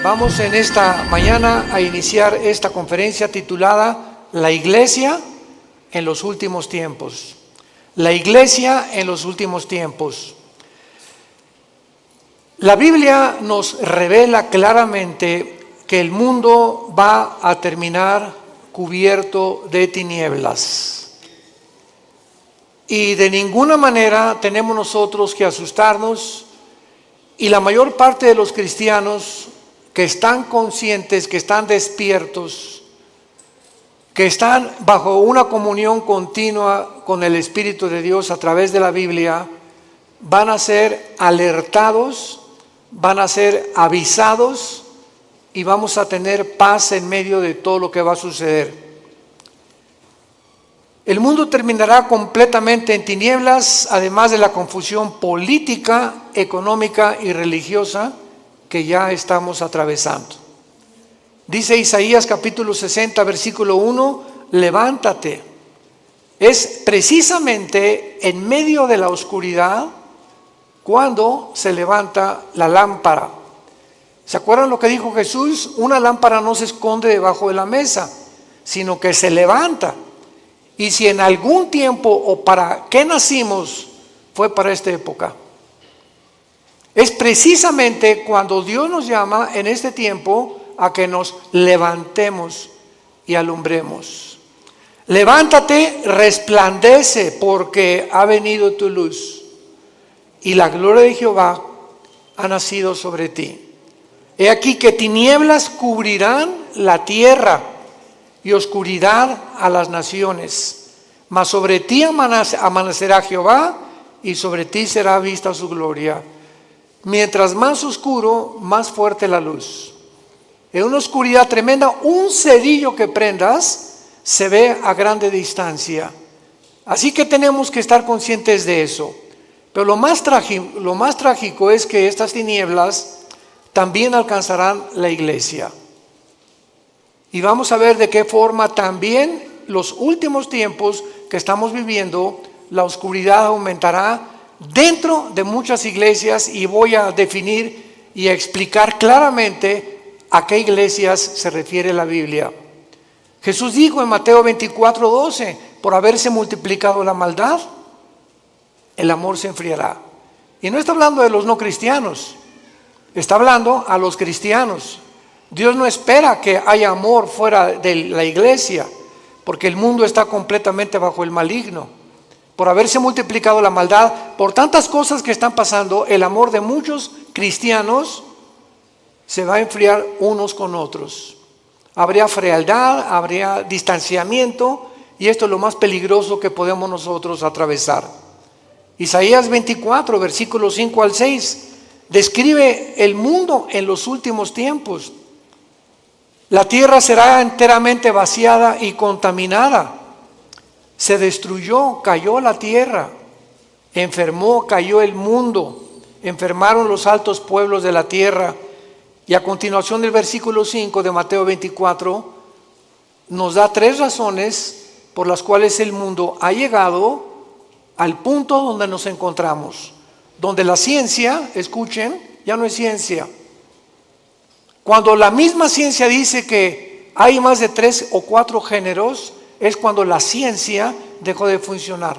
Vamos en esta mañana a iniciar esta conferencia titulada La Iglesia en los últimos tiempos. La Iglesia en los últimos tiempos. La Biblia nos revela claramente que el mundo va a terminar cubierto de tinieblas. Y de ninguna manera tenemos nosotros que asustarnos, y la mayor parte de los cristianos que están conscientes, que están despiertos, que están bajo una comunión continua con el Espíritu de Dios a través de la Biblia, van a ser alertados, van a ser avisados y vamos a tener paz en medio de todo lo que va a suceder. El mundo terminará completamente en tinieblas, además de la confusión política, económica y religiosa que ya estamos atravesando. Dice Isaías capítulo 60, versículo 1, levántate. Es precisamente en medio de la oscuridad cuando se levanta la lámpara. ¿Se acuerdan lo que dijo Jesús? Una lámpara no se esconde debajo de la mesa, sino que se levanta. Y si en algún tiempo o para qué nacimos, fue para esta época. Es precisamente cuando Dios nos llama en este tiempo a que nos levantemos y alumbremos. Levántate, resplandece, porque ha venido tu luz y la gloria de Jehová ha nacido sobre ti. He aquí que tinieblas cubrirán la tierra y oscuridad a las naciones, mas sobre ti amanecerá Jehová y sobre ti será vista su gloria. Mientras más oscuro, más fuerte la luz. En una oscuridad tremenda, un cerillo que prendas se ve a grande distancia. Así que tenemos que estar conscientes de eso. Pero lo más trágico es que estas tinieblas también alcanzarán la iglesia. Y vamos a ver de qué forma también los últimos tiempos que estamos viviendo, la oscuridad aumentará dentro de muchas iglesias, y voy a definir y a explicar claramente a qué iglesias se refiere la Biblia. Jesús dijo en Mateo 24:12, por haberse multiplicado la maldad, el amor se enfriará. Y no está hablando de los no cristianos, está hablando a los cristianos. Dios no espera que haya amor fuera de la iglesia, porque el mundo está completamente bajo el maligno. Por haberse multiplicado la maldad, por tantas cosas que están pasando, el amor de muchos cristianos se va a enfriar unos con otros. Habría frialdad, habría distanciamiento, y esto es lo más peligroso que podemos nosotros atravesar. Isaías 24, versículos 5 al 6, describe el mundo en los últimos tiempos. La tierra será enteramente vaciada y contaminada. Se destruyó, cayó la tierra, enfermó, cayó el mundo, enfermaron los altos pueblos de la tierra. Y a continuación del versículo 5 de Mateo 24 nos da 3 razones por las cuales el mundo ha llegado al punto donde nos encontramos, donde la ciencia, escuchen, ya no es ciencia. Cuando la misma ciencia dice que hay más de 3 o 4 géneros, es cuando la ciencia dejó de funcionar.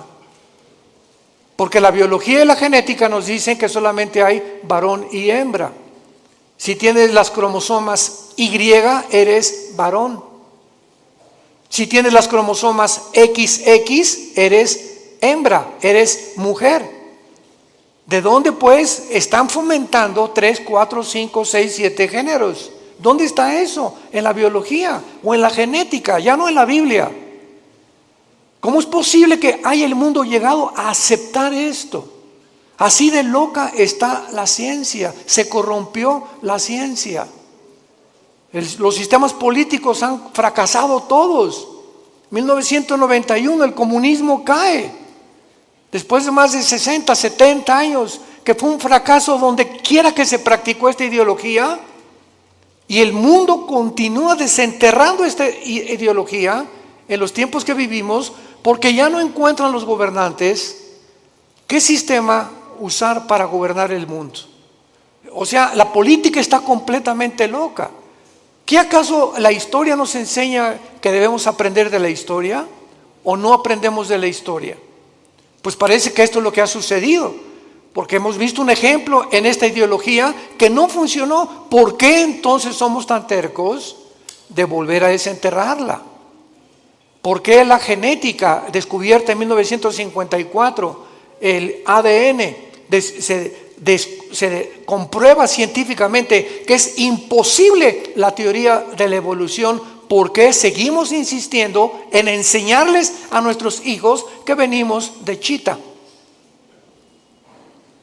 Porque la biología y la genética nos dicen que solamente hay varón y hembra. Si tienes las cromosomas Y, eres varón. Si tienes las cromosomas XX, eres hembra, eres mujer. ¿De dónde pues están fomentando 3, 4, 5, 6, 7 géneros? ¿Dónde está eso? En la biología o en la genética, ya no en la Biblia. ¿Cómo es posible que haya el mundo llegado a aceptar esto? Así de loca está la ciencia, se corrompió la ciencia. Los sistemas políticos han fracasado todos. 1991 el comunismo cae. Después de más de 60, 70 años, que fue un fracaso donde quiera que se practicó esta ideología, y el mundo continúa desenterrando esta ideología en los tiempos que vivimos, porque ya no encuentran los gobernantes qué sistema usar para gobernar el mundo. O sea, la política está completamente loca. ¿Qué acaso la historia nos enseña que debemos aprender de la historia o no aprendemos de la historia? Pues parece que esto es lo que ha sucedido, porque hemos visto un ejemplo en esta ideología que no funcionó. ¿Por qué entonces somos tan tercos de volver a desenterrarla? ¿Por qué la genética descubierta en 1954, el ADN, se comprueba científicamente que es imposible la teoría de la evolución? ¿Por qué seguimos insistiendo en enseñarles a nuestros hijos que venimos de chita?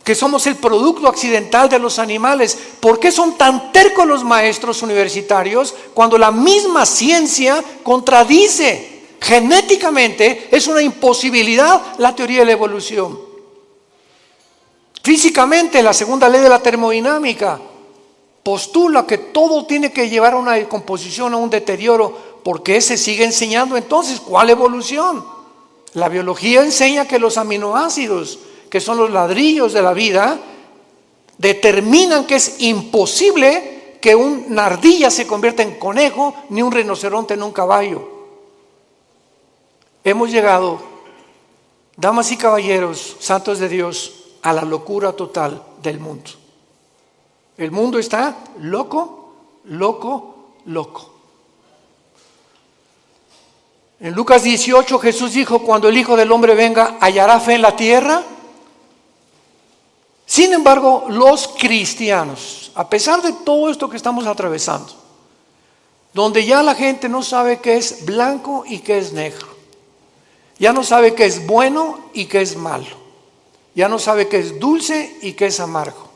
Que somos el producto accidental de los animales. ¿Por qué son tan tercos los maestros universitarios cuando la misma ciencia contradice? Genéticamente es una imposibilidad la teoría de la evolución. Físicamente, la segunda ley de la termodinámica postula que todo tiene que llevar a una descomposición, a un deterioro. ¿Por qué se sigue enseñando entonces? ¿Cuál evolución? La biología enseña que los aminoácidos, que son los ladrillos de la vida, determinan que es imposible que una ardilla se convierta en conejo, ni un rinoceronte en un caballo. Hemos llegado, damas y caballeros, santos de Dios, a la locura total del mundo. El mundo está loco, loco, loco. En Lucas 18 Jesús dijo: cuando el Hijo del Hombre venga, ¿hallará fe en la tierra? Sin embargo, los cristianos, a pesar de todo esto que estamos atravesando, donde ya la gente no sabe qué es blanco y qué es negro, ya no sabe qué es bueno y qué es malo, ya no sabe qué es dulce y qué es amargo.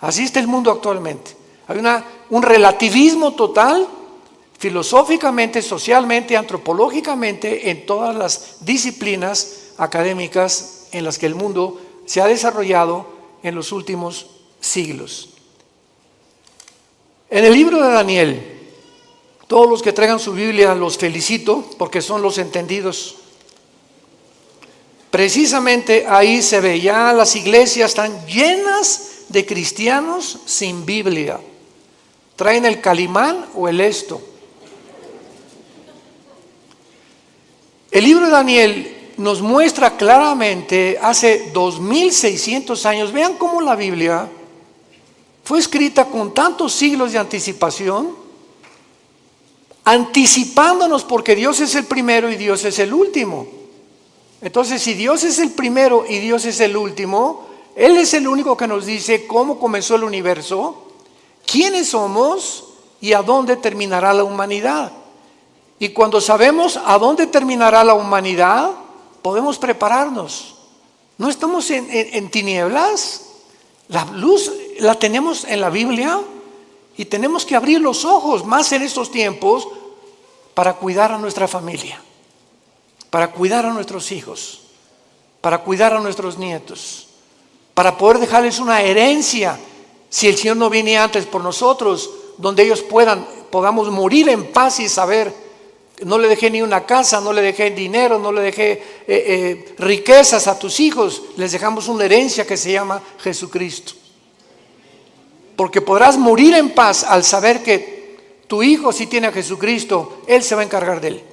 Así está el mundo actualmente. Hay un relativismo total, filosóficamente, socialmente, antropológicamente, en todas las disciplinas académicas en las que el mundo se ha desarrollado en los últimos siglos. En el libro de Daniel, todos los que traigan su Biblia los felicito porque son los entendidos. Precisamente ahí se ve, ya las iglesias están llenas de cristianos sin Biblia. Traen el Calimán o el Esto. El libro de Daniel nos muestra claramente hace 2600 años. Vean cómo la Biblia fue escrita con tantos siglos de anticipación, anticipándonos, porque Dios es el primero y Dios es el último. Entonces, si Dios es el primero y Dios es el último, Él es el único que nos dice cómo comenzó el universo, quiénes somos y a dónde terminará la humanidad. Y cuando sabemos a dónde terminará la humanidad, podemos prepararnos. No estamos en tinieblas. La luz la tenemos en la Biblia y tenemos que abrir los ojos más en estos tiempos para cuidar a nuestra familia, para cuidar a nuestros hijos, para cuidar a nuestros nietos, para poder dejarles una herencia, si el Señor no viene antes por nosotros, donde ellos podamos morir en paz y saber: no le dejé ni una casa, no le dejé dinero, no le dejé riquezas a tus hijos, les dejamos una herencia que se llama Jesucristo. Porque podrás morir en paz al saber que tu hijo, si tiene a Jesucristo, Él se va a encargar de él.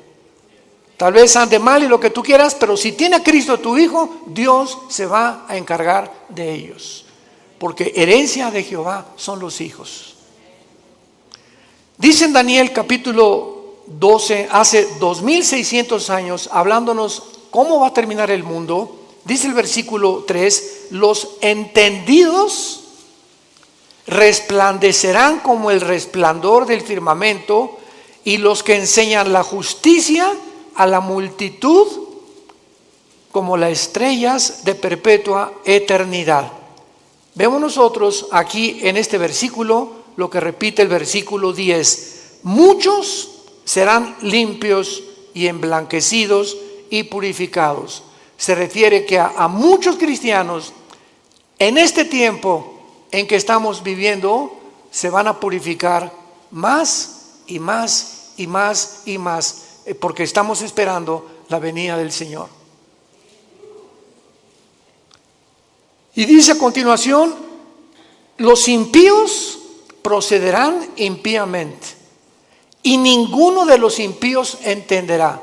Tal vez ande mal y lo que tú quieras, pero si tiene a Cristo tu hijo, Dios se va a encargar de ellos. Porque herencia de Jehová son los hijos. Dice en Daniel capítulo 12, hace 2600 años, hablándonos cómo va a terminar el mundo, dice el versículo 3: los entendidos resplandecerán como el resplandor del firmamento, y los que enseñan la justicia a la multitud como las estrellas de perpetua eternidad. Vemos nosotros aquí en este versículo lo que repite el versículo 10: muchos serán limpios y emblanquecidos y purificados. Se refiere que a muchos cristianos en este tiempo en que estamos viviendo se van a purificar más y más y más y más, porque estamos esperando la venida del Señor. Y dice a continuación: los impíos procederán impíamente, y ninguno de los impíos entenderá,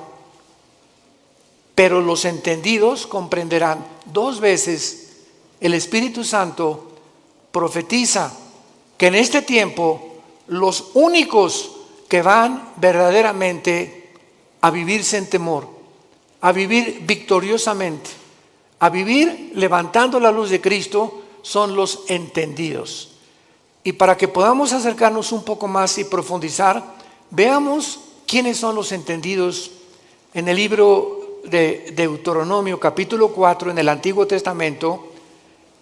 pero los entendidos comprenderán. 2 veces el Espíritu Santo profetiza que en este tiempo los únicos que van verdaderamente a vivir sin temor, a vivir victoriosamente, a vivir levantando la luz de Cristo, son los entendidos. Y para que podamos acercarnos un poco más y profundizar, veamos quiénes son los entendidos en el libro de Deuteronomio capítulo 4 en el Antiguo Testamento,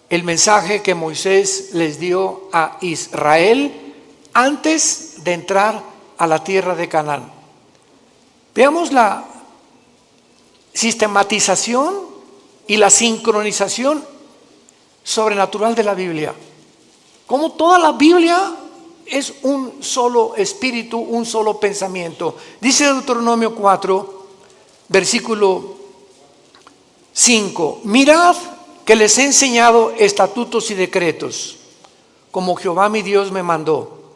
el mensaje que Moisés les dio a Israel antes de entrar a la tierra de Canaán. Veamos la sistematización y la sincronización sobrenatural de la Biblia. Como toda la Biblia es un solo espíritu, un solo pensamiento. Dice Deuteronomio 4, versículo 5: mirad que les he enseñado estatutos y decretos, como Jehová mi Dios me mandó,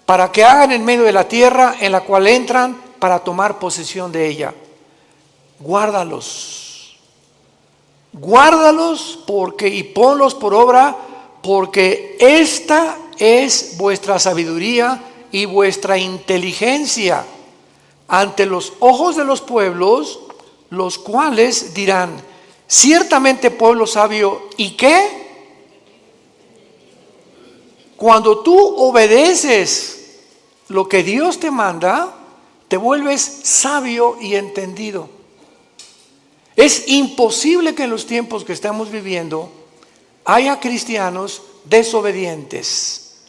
para que hagan en medio de la tierra en la cual entran para tomar posesión de ella. Guárdalos y ponlos por obra, porque esta es vuestra sabiduría y vuestra inteligencia ante los ojos de los pueblos, los cuales dirán: ciertamente pueblo sabio. ¿Y qué? Cuando tú obedeces lo que Dios te manda, te vuelves sabio y entendido. Es imposible que en los tiempos que estamos viviendo haya cristianos desobedientes.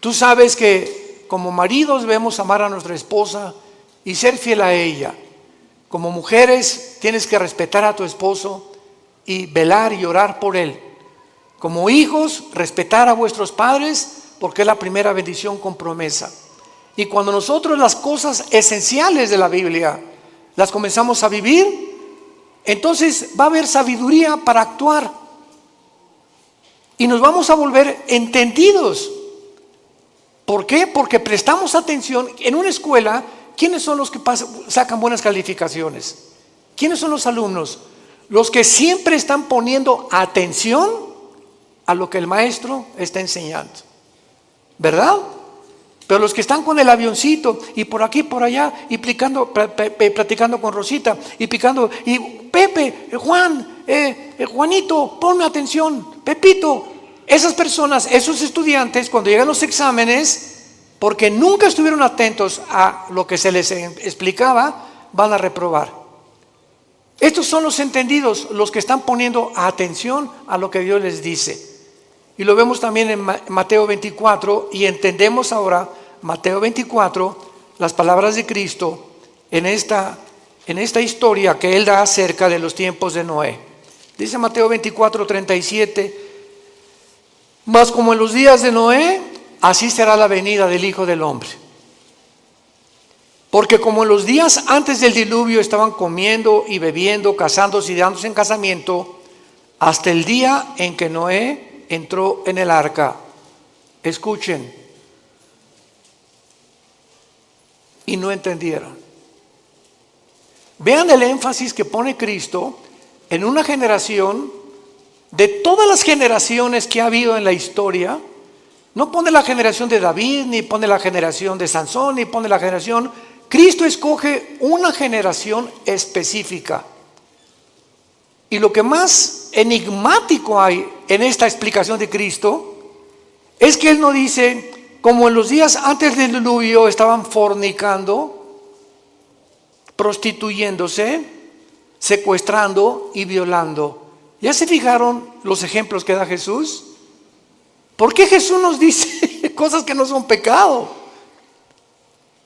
Tú sabes que como maridos debemos amar a nuestra esposa y ser fiel a ella. Como mujeres tienes que respetar a tu esposo y velar y orar por él. Como hijos, respetar a vuestros padres, porque es la primera bendición con promesa. Y cuando nosotros las cosas esenciales de la Biblia las comenzamos a vivir, entonces va a haber sabiduría para actuar y nos vamos a volver entendidos. ¿Por qué? Porque prestamos atención. En una escuela, ¿quiénes son los que sacan buenas calificaciones? ¿Quiénes son los alumnos? Los que siempre están poniendo atención a lo que el maestro está enseñando, ¿verdad? Pero los que están con el avioncito y por aquí, por allá, y platicando con Rosita, y picando, y Pepe, Juan, Juanito, ponme atención, Pepito. Esas personas, esos estudiantes, cuando llegan los exámenes, porque nunca estuvieron atentos a lo que se les explicaba, van a reprobar. Estos son los entendidos, los que están poniendo atención a lo que Dios les dice. Y lo vemos también en Mateo 24, y entendemos ahora Mateo 24, las palabras de Cristo en esta historia que Él da acerca de los tiempos de Noé. Dice Mateo 24, 37, mas como en los días de Noé, así será la venida del Hijo del Hombre. Porque como en los días antes del diluvio estaban comiendo y bebiendo, casándose y dándose en casamiento, hasta el día en que Noé entró en el arca. Escuchen. Y no entendieron. Vean el énfasis que pone Cristo en una generación, de todas las generaciones que ha habido en la historia. No pone la generación de David, ni pone la generación de Sansón, ni pone la generación. Cristo escoge una generación específica. Y lo que más enigmático hay en esta explicación de Cristo es que Él no dice, como en los días antes del diluvio estaban fornicando, prostituyéndose, secuestrando y violando. ¿Ya se fijaron los ejemplos que da Jesús? ¿Por qué Jesús nos dice cosas que no son pecado?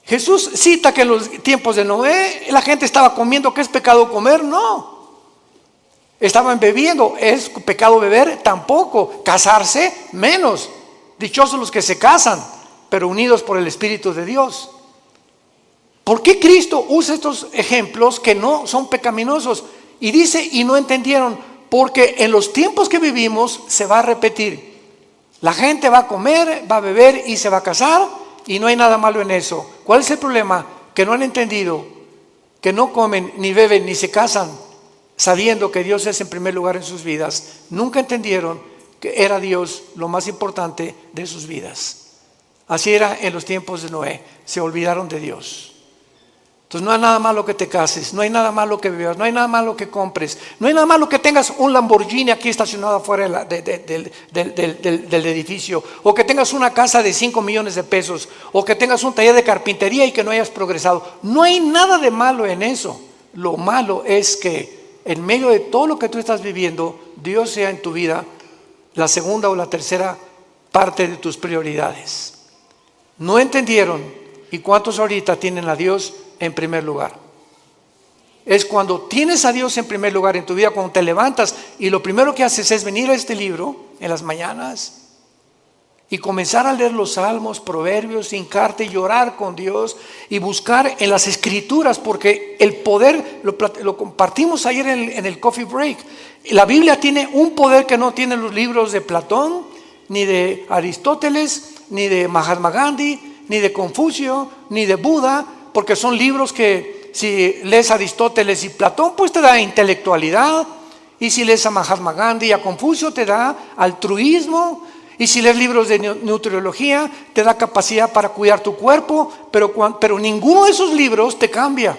Jesús cita que en los tiempos de Noé la gente estaba comiendo. ¿Qué es pecado comer? No. Estaban bebiendo. ¿Es pecado beber? Tampoco. Casarse, menos. Dichosos los que se casan, pero unidos por el Espíritu de Dios. ¿Por qué Cristo usa estos ejemplos que no son pecaminosos? Y dice, y no entendieron, porque en los tiempos que vivimos se va a repetir. La gente va a comer, va a beber y se va a casar y no hay nada malo en eso. ¿Cuál es el problema? Que no han entendido que no comen, ni beben, ni se casan sabiendo que Dios es en primer lugar en sus vidas. Nunca entendieron que era Dios lo más importante de sus vidas. Así era en los tiempos de Noé. Se olvidaron de Dios. Entonces no hay nada malo que te cases, no hay nada malo que bebas, no hay nada malo que compres, no hay nada malo que tengas un Lamborghini aquí estacionado afuera del edificio, o que tengas una casa de 5 millones de pesos, o que tengas un taller de carpintería y que no hayas progresado. No hay nada de malo en eso. Lo malo es que en medio de todo lo que tú estás viviendo, Dios sea en tu vida la segunda o la tercera parte de tus prioridades. No entendieron. ¿Y cuántos ahorita tienen a Dios en primer lugar? Es cuando tienes a Dios en primer lugar en tu vida, cuando te levantas y lo primero que haces es venir a este libro en las mañanas y comenzar a leer los salmos, proverbios, hincarte y llorar con Dios y buscar en las escrituras, porque el poder, lo compartimos ayer en el coffee break, la Biblia tiene un poder que no tienen los libros de Platón, ni de Aristóteles, ni de Mahatma Gandhi, ni de Confucio, ni de Buda, porque son libros que si lees a Aristóteles y Platón, pues te da intelectualidad, y si lees a Mahatma Gandhi y a Confucio te da altruismo, y si lees libros de nutriología te da capacidad para cuidar tu cuerpo, pero ninguno de esos libros te cambia.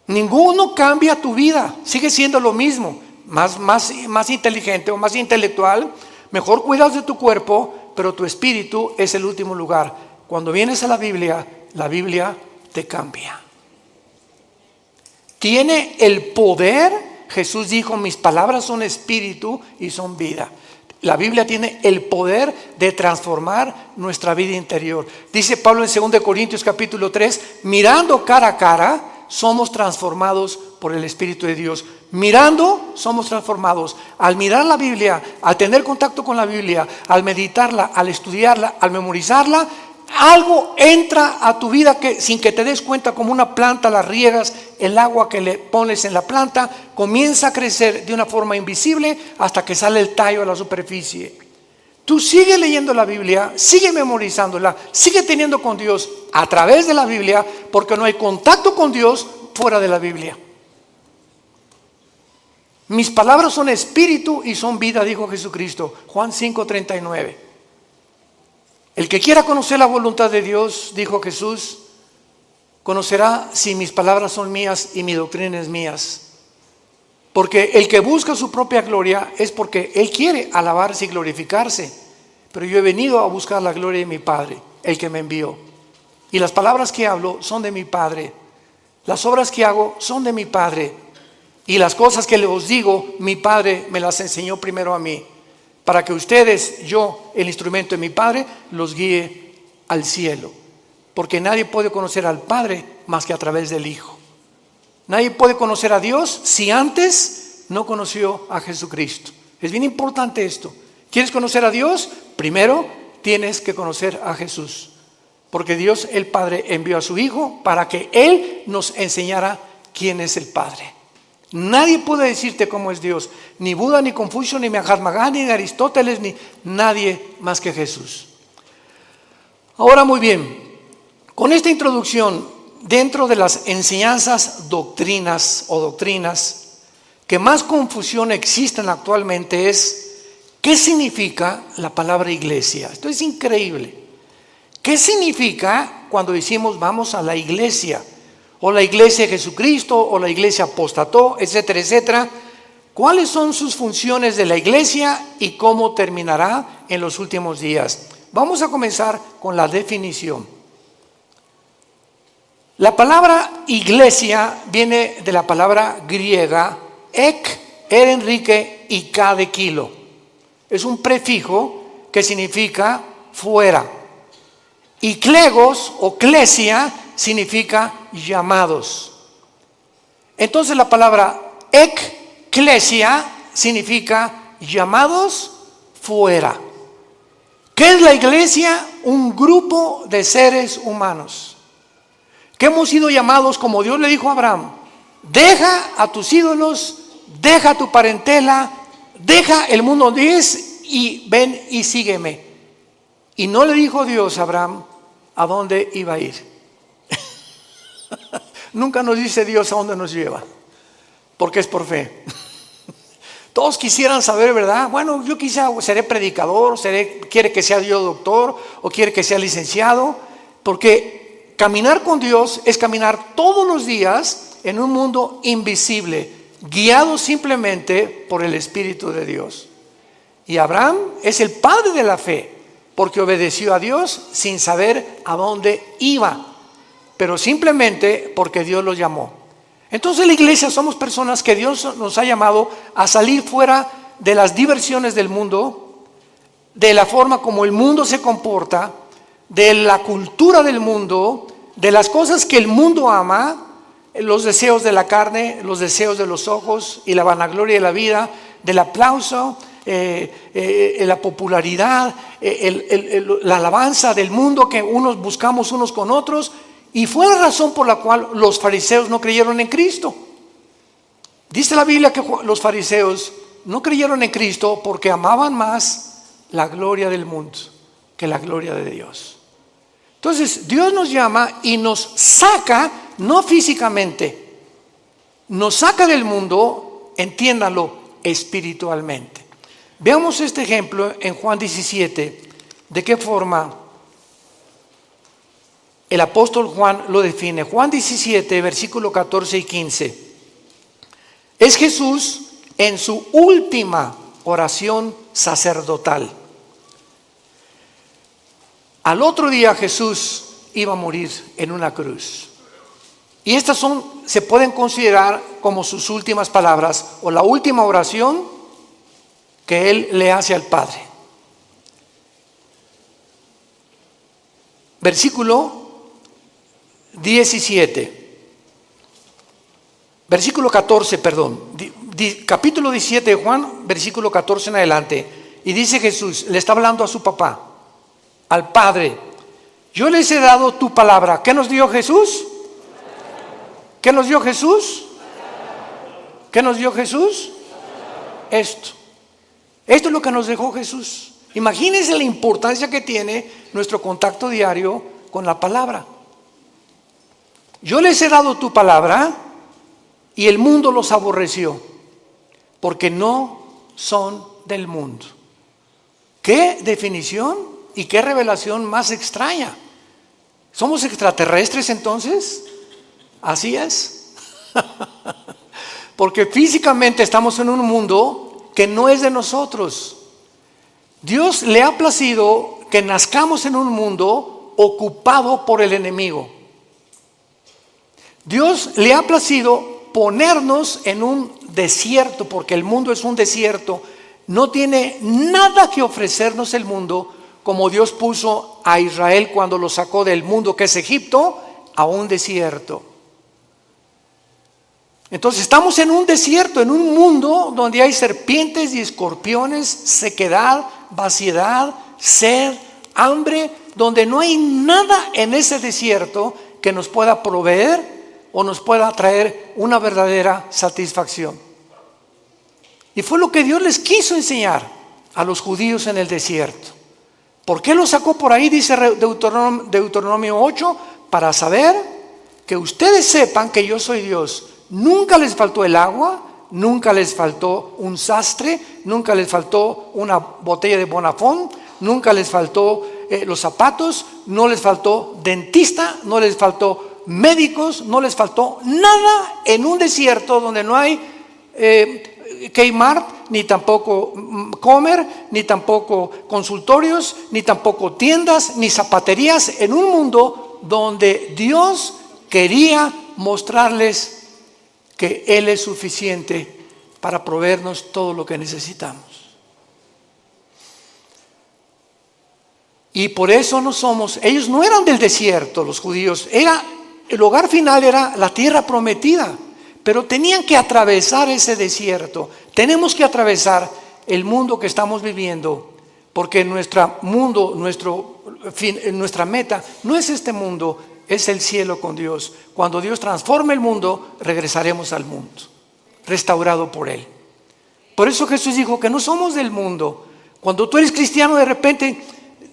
Ninguno cambia tu vida, sigue siendo lo mismo, más inteligente o más intelectual, mejor cuidas de tu cuerpo, pero tu espíritu es el último lugar. Cuando vienes a la Biblia te cambia. Tiene el poder. Jesús dijo: mis palabras son espíritu y son vida. La Biblia tiene el poder de transformar nuestra vida interior. Dice Pablo en 2 Corintios capítulo 3, mirando cara a cara, somos transformados por el Espíritu de Dios. Mirando, somos transformados. Al mirar la Biblia, al tener contacto con la Biblia, al meditarla, al estudiarla, al memorizarla, algo entra a tu vida que sin que te des cuenta, como una planta la riegas, el agua que le pones en la planta comienza a crecer de una forma invisible hasta que sale el tallo a la superficie. Tú sigue leyendo la Biblia, sigue memorizándola, sigue teniendo con Dios a través de la Biblia, porque no hay contacto con Dios fuera de la Biblia. Mis palabras son espíritu y son vida, dijo Jesucristo, Juan 5:39. El que quiera conocer la voluntad de Dios, dijo Jesús, conocerá si mis palabras son mías y mi doctrina es mías. Porque el que busca su propia gloria es porque él quiere alabarse y glorificarse. Pero yo he venido a buscar la gloria de mi Padre, el que me envió. Y las palabras que hablo son de mi Padre. Las obras que hago son de mi Padre. Y las cosas que os digo, mi Padre me las enseñó primero a mí, para que ustedes, yo, el instrumento de mi Padre, los guíe al cielo. Porque nadie puede conocer al Padre más que a través del Hijo. Nadie puede conocer a Dios si antes no conoció a Jesucristo. Es bien importante esto. ¿Quieres conocer a Dios? Primero tienes que conocer a Jesús. Porque Dios el Padre envió a su Hijo para que Él nos enseñara quién es el Padre. Nadie puede decirte cómo es Dios. Ni Buda, ni Confucio, ni Mahatma Gandhi, ni Aristóteles, ni nadie más que Jesús. Ahora muy bien, con esta introducción, dentro de las enseñanzas doctrinas que más confusión existen actualmente es ¿qué significa la palabra iglesia? Esto es increíble. ¿Qué significa cuando decimos vamos a la iglesia? O la iglesia de Jesucristo, o la iglesia apostató, etcétera, etcétera. ¿Cuáles son sus funciones de la iglesia y cómo terminará en los últimos días? Vamos a comenzar con la definición. La palabra iglesia viene de la palabra griega ek, Enrique y K de kilo. Es un prefijo que significa fuera. Y klegos o klesia significa llamados. Entonces la palabra ekklesia significa llamados fuera. ¿Qué es la iglesia? Un grupo de seres humanos que hemos sido llamados, como Dios le dijo a Abraham: deja a tus ídolos, deja tu parentela, deja el mundo donde es y ven y sígueme. Y no le dijo Dios a Abraham a dónde iba a ir. Nunca nos dice Dios a dónde nos lleva, porque es por fe. Todos quisieran saber, ¿verdad? Bueno, yo quizá seré predicador, quiere que sea yo doctor o quiere que sea licenciado, porque caminar con Dios es caminar todos los días en un mundo invisible, guiado simplemente por el Espíritu de Dios. Y Abraham es el padre de la fe, porque obedeció a Dios sin saber a dónde iba, pero simplemente porque Dios lo llamó. Entonces la iglesia somos personas que Dios nos ha llamado a salir fuera de las diversiones del mundo, de la forma como el mundo se comporta, de la cultura del mundo, de las cosas que el mundo ama, los deseos de la carne, los deseos de los ojos y la vanagloria de la vida, del aplauso, la popularidad, la alabanza del mundo que unos buscamos unos con otros. Y fue la razón por la cual los fariseos no creyeron en Cristo. Dice la Biblia que los fariseos no creyeron en Cristo porque amaban más la gloria del mundo que la gloria de Dios. Entonces Dios nos llama y nos saca, no físicamente, nos saca del mundo, entiéndanlo, espiritualmente. Veamos este ejemplo en Juan 17, de qué forma el apóstol Juan lo define. Juan 17, versículo 14 y 15. Es Jesús en su última oración sacerdotal. Al otro día Jesús iba a morir en una cruz. Y estas se pueden considerar como sus últimas palabras o la última oración que él le hace al Padre. Versículo 14, capítulo 17 de Juan, versículo 14 en adelante. Y dice Jesús, le está hablando a su papá, al Padre: yo les he dado tu palabra. ¿Qué nos dio Jesús? ¿Qué nos dio Jesús? ¿Qué nos dio Jesús? Esto es lo que nos dejó Jesús. Imagínense la importancia que tiene nuestro contacto diario con la palabra. Yo les he dado tu palabra y el mundo los aborreció, porque no son del mundo. ¿Qué definición y qué revelación más extraña? ¿Somos extraterrestres entonces? Así es. Porque físicamente estamos en un mundo que no es de nosotros. Dios le ha placido que nazcamos en un mundo ocupado por el enemigo. Dios le ha placido ponernos en un desierto, porque el mundo es un desierto. No tiene nada que ofrecernos el mundo, como Dios puso a Israel cuando lo sacó del mundo que es Egipto a un desierto. Entonces estamos en un desierto, en un mundo donde hay serpientes y escorpiones, sequedad, vaciedad, sed, hambre, donde no hay nada en ese desierto que nos pueda proveer o nos pueda traer una verdadera satisfacción. Y fue lo que Dios les quiso enseñar a los judíos en el desierto. ¿Por qué lo sacó por ahí? Dice Deuteronomio 8, para saber que ustedes sepan que yo soy Dios. Nunca les faltó el agua, nunca les faltó un sastre, nunca les faltó una botella de Bonafón, nunca les faltó los zapatos, no les faltó dentista, no les faltó médicos, no les faltó nada en un desierto donde no hay Kmart, ni tampoco Comer, ni tampoco consultorios, ni tampoco tiendas, ni zapaterías, en un mundo donde Dios quería mostrarles que Él es suficiente para proveernos todo lo que necesitamos. Y por eso ellos no eran del desierto, los judíos, el hogar final era la tierra prometida, pero tenían que atravesar ese desierto. Tenemos que atravesar el mundo que estamos viviendo, porque nuestra meta no es este mundo, es el cielo con Dios. Cuando Dios transforme el mundo, regresaremos al mundo, restaurado por Él. Por eso Jesús dijo que no somos del mundo, Cuando tú eres cristiano, de repente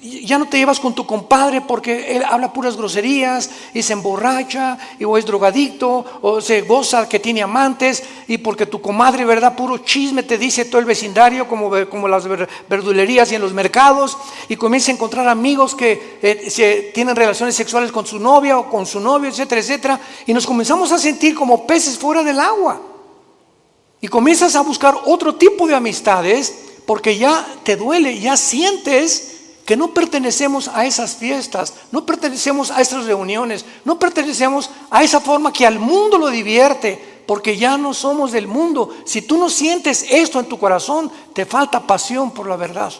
ya no te llevas con tu compadre porque él habla puras groserías y se emborracha o es drogadicto o se goza que tiene amantes, y porque tu comadre, ¿verdad?, puro chisme te dice todo el vecindario, como las verdulerías y en los mercados, y comienza a encontrar amigos que tienen relaciones sexuales con su novia o con su novio, etcétera, etcétera, y nos comenzamos a sentir como peces fuera del agua, y comienzas a buscar otro tipo de amistades porque ya te duele, ya sientes que no pertenecemos a esas fiestas, no pertenecemos a esas reuniones, no pertenecemos a esa forma que al mundo lo divierte, porque ya no somos del mundo. Si tú no sientes esto en tu corazón, te falta pasión por la verdad.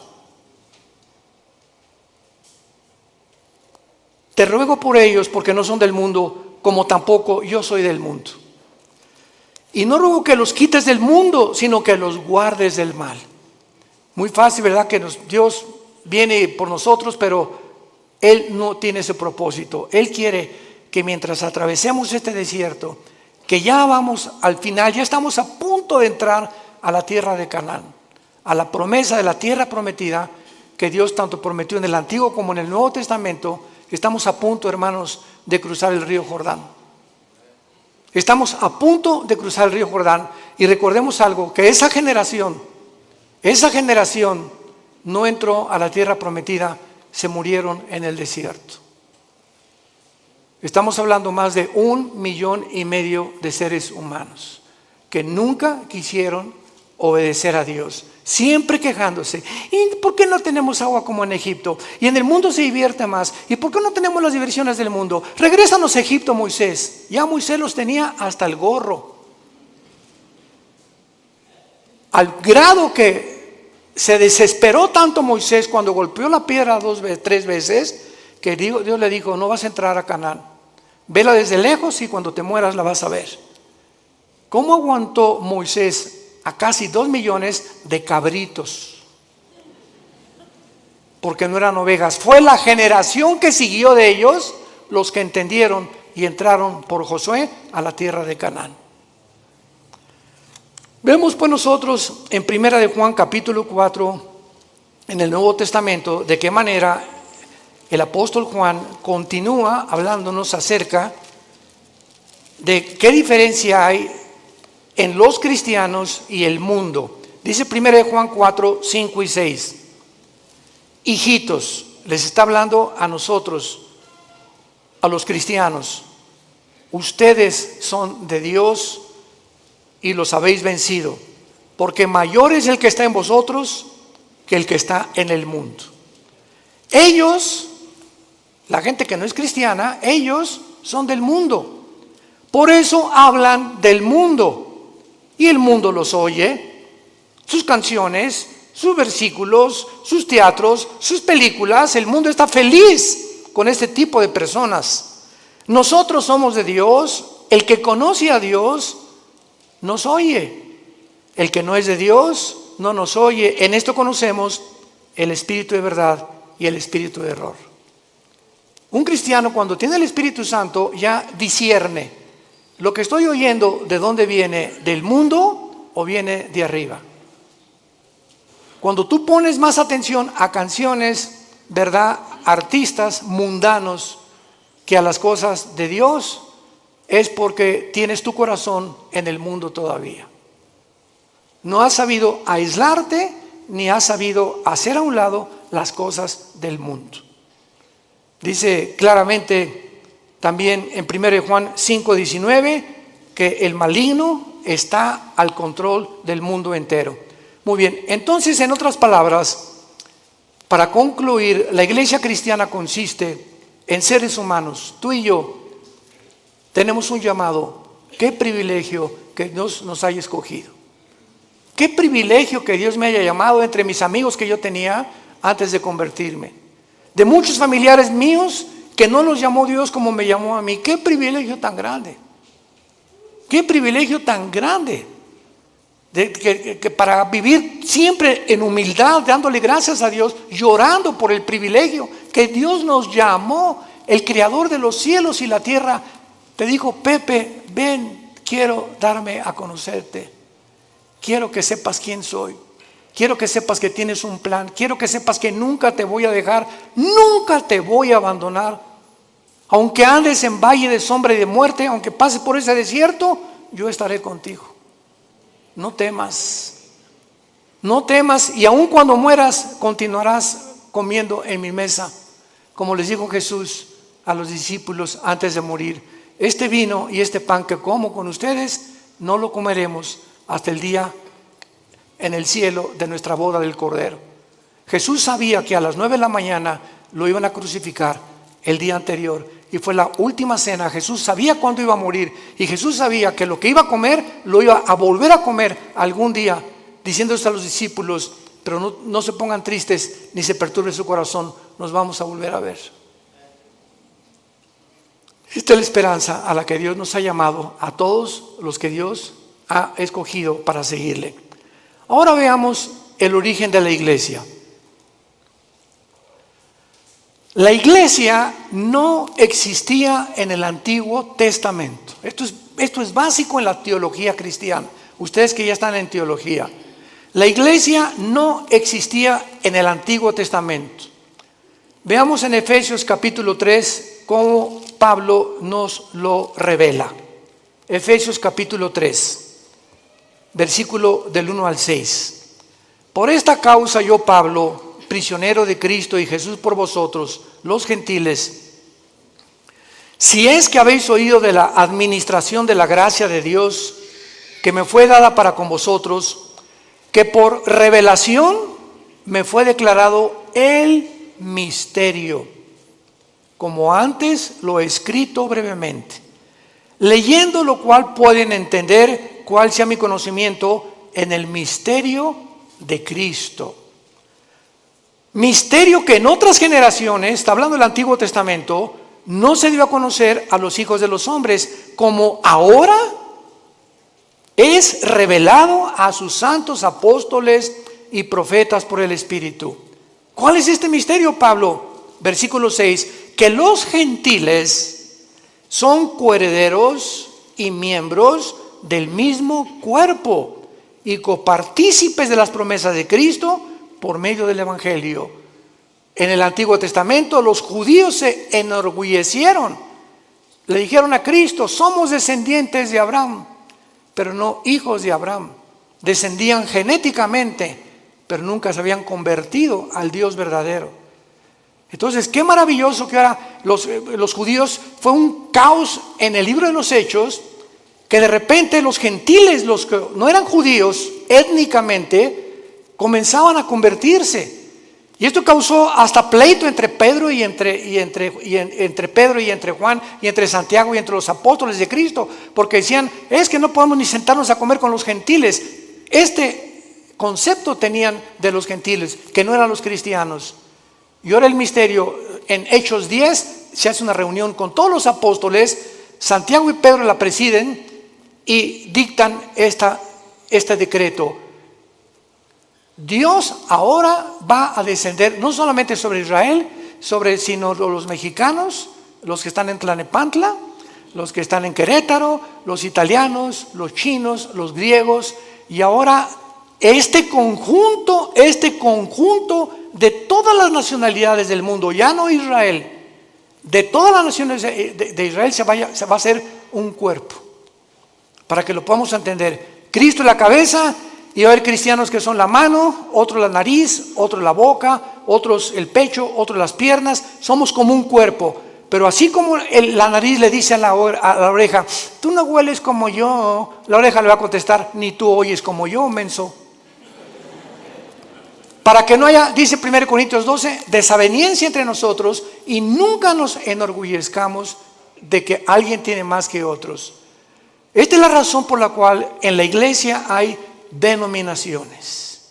Te ruego por ellos, porque no son del mundo, como tampoco yo soy del mundo. Y no ruego que los quites del mundo, sino que los guardes del mal. Muy fácil, ¿verdad?, que Dios viene por nosotros, pero Él no tiene ese propósito. Él quiere que mientras atravesemos este desierto, que ya vamos al final, ya estamos a punto de entrar a la tierra de Canaán, a la promesa de la tierra prometida que Dios tanto prometió en el Antiguo como en el Nuevo Testamento. Estamos a punto, hermanos, de cruzar el río Jordán. Estamos a punto de cruzar el río Jordán, y recordemos algo, que esa generación no entró a la tierra prometida, se murieron en el desierto. Estamos hablando más de 1,5 millones de seres humanos que nunca quisieron obedecer a Dios, siempre quejándose. ¿Y por qué no tenemos agua como en Egipto? Y en el mundo se divierte más. ¿Y por qué no tenemos las diversiones del mundo? Regrésanos a Egipto, Moisés. Ya Moisés los tenía hasta el gorro, al grado que se desesperó tanto Moisés cuando golpeó la piedra 3 veces, que Dios le dijo: no vas a entrar a Canaán, vela desde lejos y cuando te mueras la vas a ver. ¿Cómo aguantó Moisés a casi 2 millones de cabritos? Porque no eran ovejas. Fue la generación que siguió de ellos los que entendieron y entraron por Josué a la tierra de Canaán. Vemos pues nosotros en 1 de Juan capítulo 4, en el Nuevo Testamento, de qué manera el apóstol Juan continúa hablándonos acerca de qué diferencia hay en los cristianos y el mundo. Dice 1 de Juan 4, 5 y 6. Hijitos, les está hablando a nosotros, a los cristianos. Ustedes son de Dios y los habéis vencido, porque mayor es el que está en vosotros que el que está en el mundo. Ellos, la gente que no es cristiana, ellos son del mundo. Por eso hablan del mundo, y el mundo los oye, sus canciones, sus versículos, sus teatros, sus películas. El mundo está feliz con este tipo de personas. Nosotros somos de Dios. El que conoce a Dios nos oye. El que no es de Dios no nos oye. En esto conocemos el espíritu de verdad y el espíritu de error. Un cristiano, cuando tiene el Espíritu Santo, ya discierne: lo que estoy oyendo, ¿de dónde viene? ¿Del mundo o viene de arriba? Cuando tú pones más atención a canciones, ¿verdad?, artistas mundanos, que a las cosas de Dios, es porque tienes tu corazón en el mundo todavía. No has sabido aislarte, ni has sabido hacer a un lado las cosas del mundo. Dice claramente también en 1 Juan 5:19 que el maligno está al control del mundo entero. Muy bien, entonces, en otras palabras, para concluir, la iglesia cristiana consiste en seres humanos. Tú y yo tenemos un llamado. Qué privilegio que Dios nos haya escogido. Qué privilegio que Dios me haya llamado entre mis amigos que yo tenía antes de convertirme. De muchos familiares míos que no los llamó Dios como me llamó a mí. Qué privilegio tan grande. Qué privilegio tan grande. Que para vivir siempre en humildad, dándole gracias a Dios, llorando por el privilegio que Dios nos llamó, el creador de los cielos y la tierra. Te dijo: Pepe, ven, quiero darme a conocerte. Quiero que sepas quién soy. quiero que sepas que tienes un plan, quiero que sepas que nunca te voy a dejar, nunca te voy a abandonar. Aunque andes en valle de sombra y de muerte, aunque pases por ese desierto, yo estaré contigo. No temas, no temas, y aun cuando mueras, continuarás comiendo en mi mesa, como les dijo Jesús a los discípulos antes de morir. Este vino y este pan que como con ustedes, no lo comeremos hasta el día en el cielo de nuestra boda del Cordero. Jesús sabía que a las 9 de la mañana lo iban a crucificar el día anterior, y fue la última cena. Jesús sabía cuándo iba a morir, y Jesús sabía que lo que iba a comer lo iba a volver a comer algún día, diciéndose a los discípulos: pero no se pongan tristes ni se perturbe su corazón, nos vamos a volver a ver. Esta es la esperanza a la que Dios nos ha llamado a todos los que Dios ha escogido para seguirle. Ahora veamos el origen de la iglesia. La iglesia no existía en el Antiguo Testamento. Esto es básico en la teología cristiana. Ustedes que ya están en teología. La iglesia no existía en el Antiguo Testamento. Veamos en Efesios capítulo 3 cómo Pablo nos lo revela. Efesios capítulo 3, versículo del 1 al 6. Por esta causa yo, Pablo, prisionero de Cristo y Jesús por vosotros, los gentiles, si es que habéis oído de la administración de la gracia de Dios que me fue dada para con vosotros, que por revelación me fue declarado el misterio, como antes lo he escrito brevemente, leyendo lo cual pueden entender cuál sea mi conocimiento en el misterio de Cristo. Misterio que en otras generaciones, está hablando del Antiguo Testamento, no se dio a conocer a los hijos de los hombres, como ahora es revelado a sus santos apóstoles y profetas por el Espíritu. ¿Cuál es este misterio, Pablo? Versículo 6, que los gentiles son coherederos y miembros del mismo cuerpo y copartícipes de las promesas de Cristo por medio del Evangelio. En el Antiguo Testamento los judíos se enorgullecieron, le dijeron a Cristo: somos descendientes de Abraham, pero no hijos de Abraham. Descendían genéticamente, pero nunca se habían convertido al Dios verdadero. Entonces, qué maravilloso que ahora los judíos, fue un caos en el libro de los Hechos, que de repente los gentiles, los que no eran judíos étnicamente, comenzaban a convertirse. Y esto causó hasta pleito entre Pedro y entre Pedro y entre Juan y entre Santiago y entre los apóstoles de Cristo, porque decían: es que no podemos ni sentarnos a comer con los gentiles. Este concepto tenían de los gentiles, que no eran los cristianos. Y ahora el misterio, en Hechos 10 se hace una reunión con todos los apóstoles, Santiago y Pedro la presiden y dictan este decreto. Dios ahora va a descender no solamente sobre Israel, sino los mexicanos, los que están en Tlalnepantla, los que están en Querétaro, los italianos, los chinos, los griegos, y ahora este conjunto de todas las nacionalidades del mundo, ya no Israel, de todas las naciones de Israel se va a hacer un cuerpo, para que lo podamos entender. Cristo es la cabeza, y va a haber cristianos que son la mano, otros la nariz, otros la boca, otros el pecho, otros las piernas. Somos como un cuerpo. Pero así como la nariz le dice a la oreja: tú no hueles como yo, la oreja le va a contestar: ni tú oyes como yo, menso. Para que no haya, dice 1 Corintios 12, desaveniencia entre nosotros, y nunca nos enorgullezcamos de que alguien tiene más que otros. Esta es la razón por la cual en la iglesia hay denominaciones: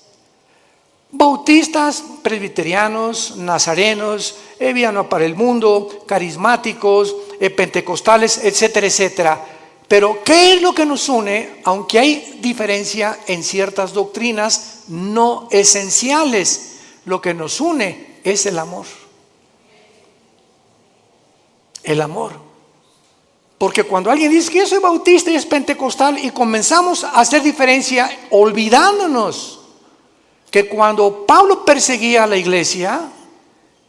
bautistas, presbiterianos, nazarenos, Viano para el Mundo, carismáticos, pentecostales, etcétera, etcétera. Pero ¿qué es lo que nos une? Aunque hay diferencia en ciertas doctrinas no esenciales, lo que nos une es el amor. El amor. Porque cuando alguien dice que yo soy bautista y es pentecostal, y comenzamos a hacer diferencia olvidándonos que cuando Pablo perseguía a la iglesia,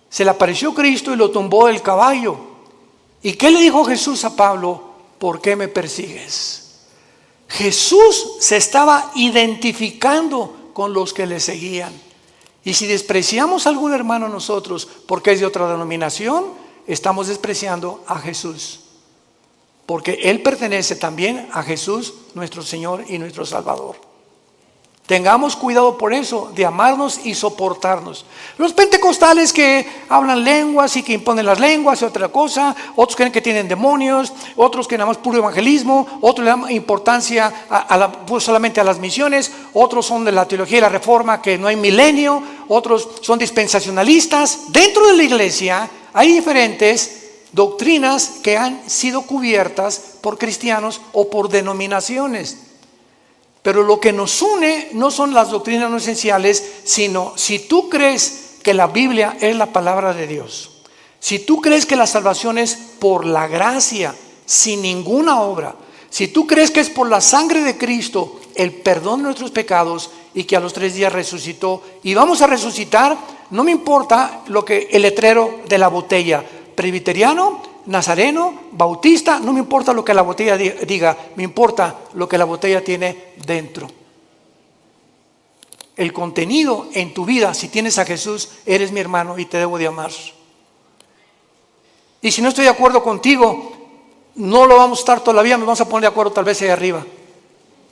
se le apareció Cristo y lo tumbó del caballo. ¿Y qué le dijo Jesús a Pablo? ¿Por qué me persigues? Jesús se estaba identificando con los que le seguían. Y si despreciamos a algún hermano nosotros porque es de otra denominación, estamos despreciando a Jesús. Porque Él pertenece también a Jesús, nuestro Señor y nuestro Salvador. Tengamos cuidado por eso, de amarnos y soportarnos. Los pentecostales que hablan lenguas y que imponen las lenguas y otra cosa, otros creen que tienen demonios, otros que nada más puro evangelismo, otros le dan importancia pues solamente a las misiones, otros son de la teología y la reforma, que no hay milenio, otros son dispensacionalistas. Dentro de la iglesia hay diferentes doctrinas que han sido cubiertas por cristianos o por denominaciones. Pero lo que nos une no son las doctrinas no esenciales, sino si tú crees que la Biblia es la palabra de Dios, si tú crees que la salvación es por la gracia, sin ninguna obra, si tú crees que es por la sangre de Cristo el perdón de nuestros pecados y que a los 3 días resucitó y vamos a resucitar, no me importa lo que el letrero de la botella, presbiteriano, nazareno, bautista, no me importa lo que la botella diga, me importa lo que la botella tiene dentro. El contenido en tu vida, si tienes a Jesús, eres mi hermano y te debo de amar. Y si no estoy de acuerdo contigo, no lo vamos a estar toda la vida, nos vamos a poner de acuerdo tal vez ahí arriba.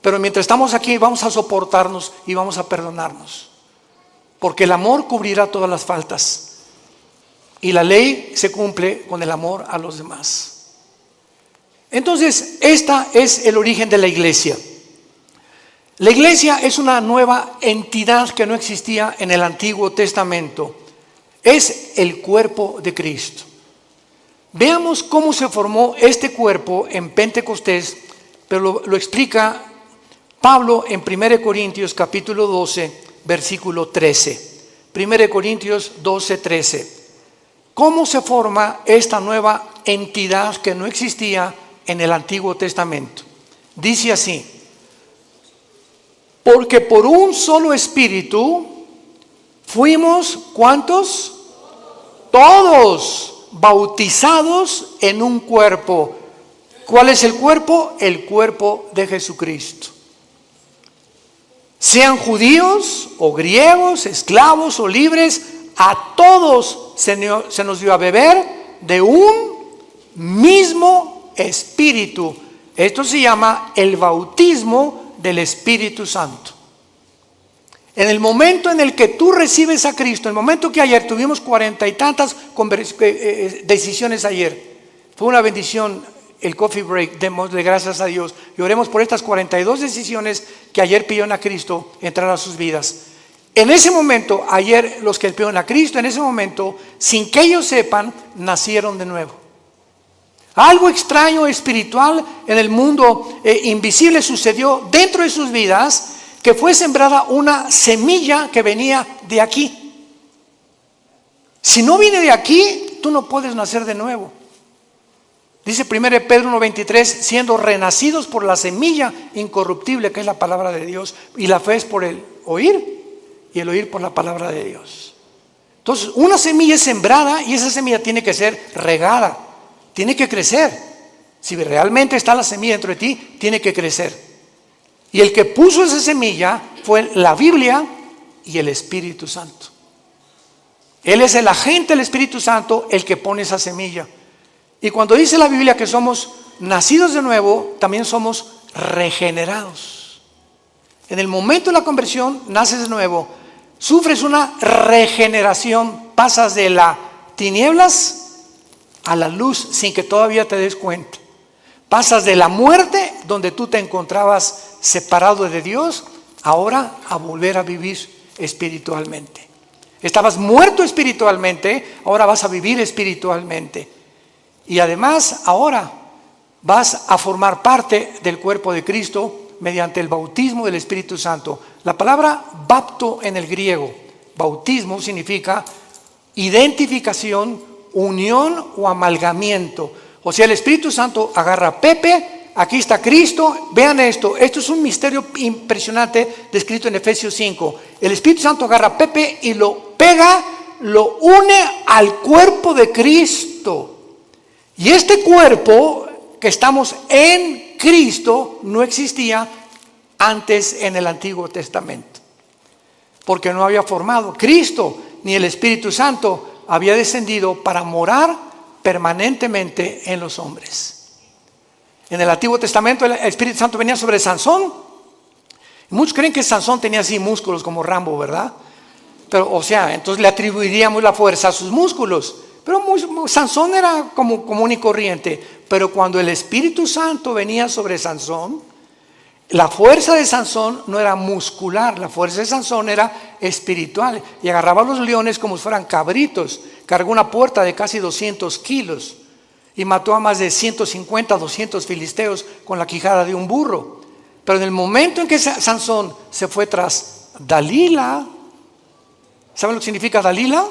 Pero mientras estamos aquí vamos a soportarnos y vamos a perdonarnos. Porque el amor cubrirá todas las faltas. Y la ley se cumple con el amor a los demás. Entonces, este es el origen de la iglesia. La iglesia es una nueva entidad que no existía en el Antiguo Testamento. Es el cuerpo de Cristo. Veamos cómo se formó este cuerpo en Pentecostés, pero lo explica Pablo en 1 Corintios capítulo 12, versículo 13. 1 Corintios 12, 13. ¿Cómo se forma esta nueva entidad que no existía en el Antiguo Testamento? Dice así: porque por un solo espíritu fuimos, ¿cuántos? Todos bautizados en un cuerpo. ¿Cuál es el cuerpo? El cuerpo de Jesucristo. Sean judíos o griegos, esclavos o libres, a todos se nos dio a beber de un mismo espíritu. Esto se llama el bautismo del Espíritu Santo. En el momento en el que tú recibes a Cristo, el momento que ayer tuvimos 40 y tantas decisiones ayer, fue una bendición el coffee break, démosle gracias a Dios y oremos por estas 42 decisiones que ayer pidieron a Cristo entrar a sus vidas. En ese momento, ayer los que pidieron a Cristo, en ese momento, sin que ellos sepan, nacieron de nuevo. Algo extraño, espiritual, en el mundo invisible sucedió dentro de sus vidas, que fue sembrada una semilla que venía de aquí. Si no viene de aquí, tú no puedes nacer de nuevo. Dice 1 Pedro 1:23, siendo renacidos por la semilla incorruptible que es la palabra de Dios, y la fe es por el oír, y el oír por la palabra de Dios. Entonces, una semilla es sembrada y esa semilla tiene que ser regada, tiene que crecer. Si realmente está la semilla dentro de ti, tiene que crecer. Y el que puso esa semilla fue la Biblia y el Espíritu Santo. Él es el agente del Espíritu Santo, el que pone esa semilla. Y cuando dice la Biblia que somos nacidos de nuevo, también somos regenerados. En el momento de la conversión, naces de nuevo, sufres una regeneración, pasas de las tinieblas a la luz sin que todavía te des cuenta. Pasas de la muerte, donde tú te encontrabas separado de Dios, ahora a volver a vivir espiritualmente. Estabas muerto espiritualmente, ahora vas a vivir espiritualmente. Y además, ahora vas a formar parte del cuerpo de Cristo mediante el bautismo del Espíritu Santo. La palabra bapto en el griego, bautismo, significa identificación, unión o amalgamiento. O sea, el Espíritu Santo agarra a Pepe, aquí está Cristo. Vean esto es un misterio impresionante descrito en Efesios 5. El Espíritu Santo agarra a Pepe y lo pega, lo une al cuerpo de Cristo. Y este cuerpo que estamos en Cristo no existía antes en el Antiguo Testamento, porque no había formado. Cristo ni el Espíritu Santo había descendido para morar permanentemente en los hombres. En el Antiguo Testamento el Espíritu Santo venía sobre Sansón. Muchos creen que Sansón tenía así músculos como Rambo, ¿verdad? Pero, o sea, entonces le atribuiríamos la fuerza a sus músculos. Pero Sansón era como común y corriente. Pero cuando el Espíritu Santo venía sobre Sansón, la fuerza de Sansón no era muscular, la fuerza de Sansón era espiritual. Y agarraba a los leones como si fueran cabritos. Cargó una puerta de casi 200 kilos y mató a más de 150, 200 filisteos con la quijada de un burro. Pero en el momento en que Sansón se fue tras Dalila, ¿saben lo que significa Dalila?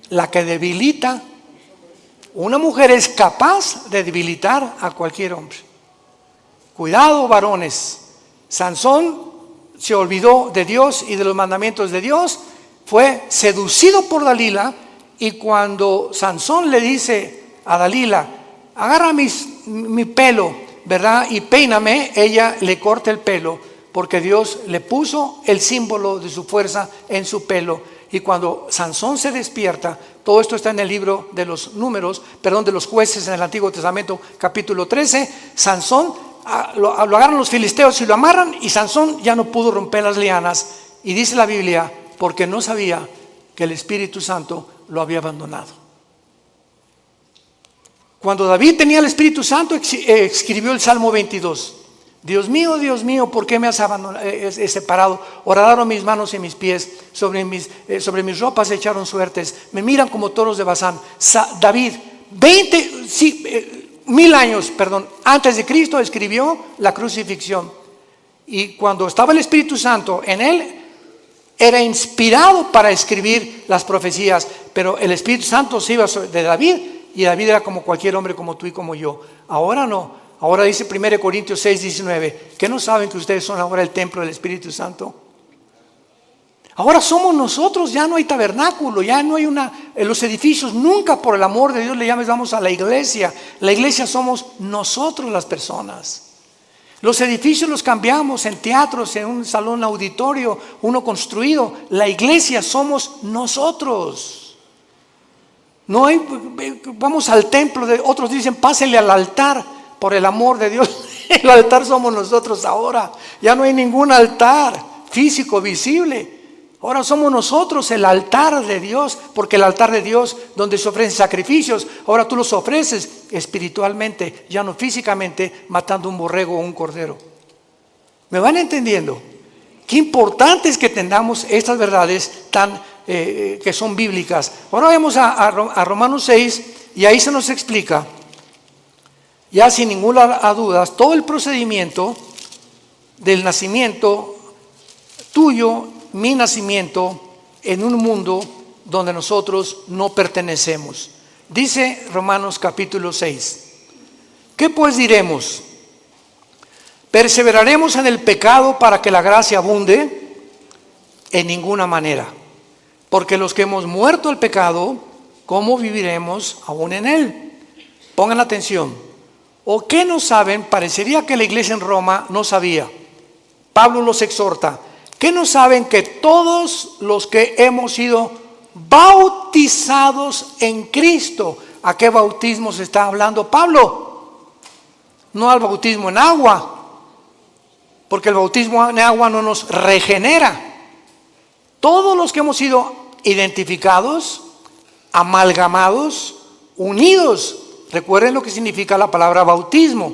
La que debilita. Una mujer es capaz de debilitar a cualquier hombre. Cuidado, varones. Sansón se olvidó de Dios y de los mandamientos de Dios, fue seducido por Dalila, y cuando Sansón le dice a Dalila, agarra mi pelo, ¿verdad? Y peíname, ella le corta el pelo, porque Dios le puso el símbolo de su fuerza en su pelo. Y cuando Sansón se despierta, todo esto está en el libro de los números, de los jueces en el Antiguo Testamento, capítulo 13, Sansón lo agarran los filisteos y lo amarran, y Sansón ya no pudo romper las lianas, y dice la Biblia, porque no sabía que el Espíritu Santo lo había abandonado. Cuando David tenía el Espíritu Santo, escribió el Salmo 22. Dios mío, ¿por qué me has abandonado, separado? Horadaron mis manos y mis pies, sobre mis ropas echaron suertes, me miran como toros de Basán. David, 1000 años antes de Cristo escribió la crucifixión. Y cuando estaba el Espíritu Santo en él, era inspirado para escribir las profecías. Pero el Espíritu Santo se iba de David, y David era como cualquier hombre, como tú y como yo. Ahora no. Ahora dice 1 Corintios 6:19, ¿que no saben que ustedes son ahora el templo del Espíritu Santo? Ahora somos nosotros, ya no hay tabernáculo, ya no hay en los edificios, nunca, por el amor de Dios, le llamamos a la iglesia. La iglesia somos nosotros las personas. Los edificios los cambiamos en teatros, en un salón auditorio, uno construido. La iglesia somos nosotros. No hay, vamos al templo, otros dicen pásenle al altar, por el amor de Dios. El altar somos nosotros ahora. Ya no hay ningún altar físico visible. Ahora somos nosotros el altar de Dios, porque el altar de Dios, donde se ofrecen sacrificios, ahora tú los ofreces espiritualmente, ya no físicamente, matando un borrego o un cordero. ¿Me van entendiendo? Qué importante es que tengamos estas verdades que son bíblicas. Ahora vamos a Romanos 6, y ahí se nos explica, ya sin ninguna duda, todo el procedimiento del nacimiento tuyo, mi nacimiento, en un mundo donde nosotros no pertenecemos. Dice Romanos capítulo 6, ¿qué pues diremos? ¿Perseveraremos en el pecado para que la gracia abunde? En ninguna manera, porque los que hemos muerto al pecado, ¿cómo viviremos aún en él? Pongan atención. ¿O qué no saben? Parecería que la iglesia en Roma no sabía. Pablo los exhorta. ¿Qué no saben? Que todos los que hemos sido bautizados en Cristo. ¿A qué bautismo se está hablando Pablo? No al bautismo en agua, porque el bautismo en agua no nos regenera. Todos los que hemos sido identificados, amalgamados, unidos. Recuerden lo que significa la palabra bautismo.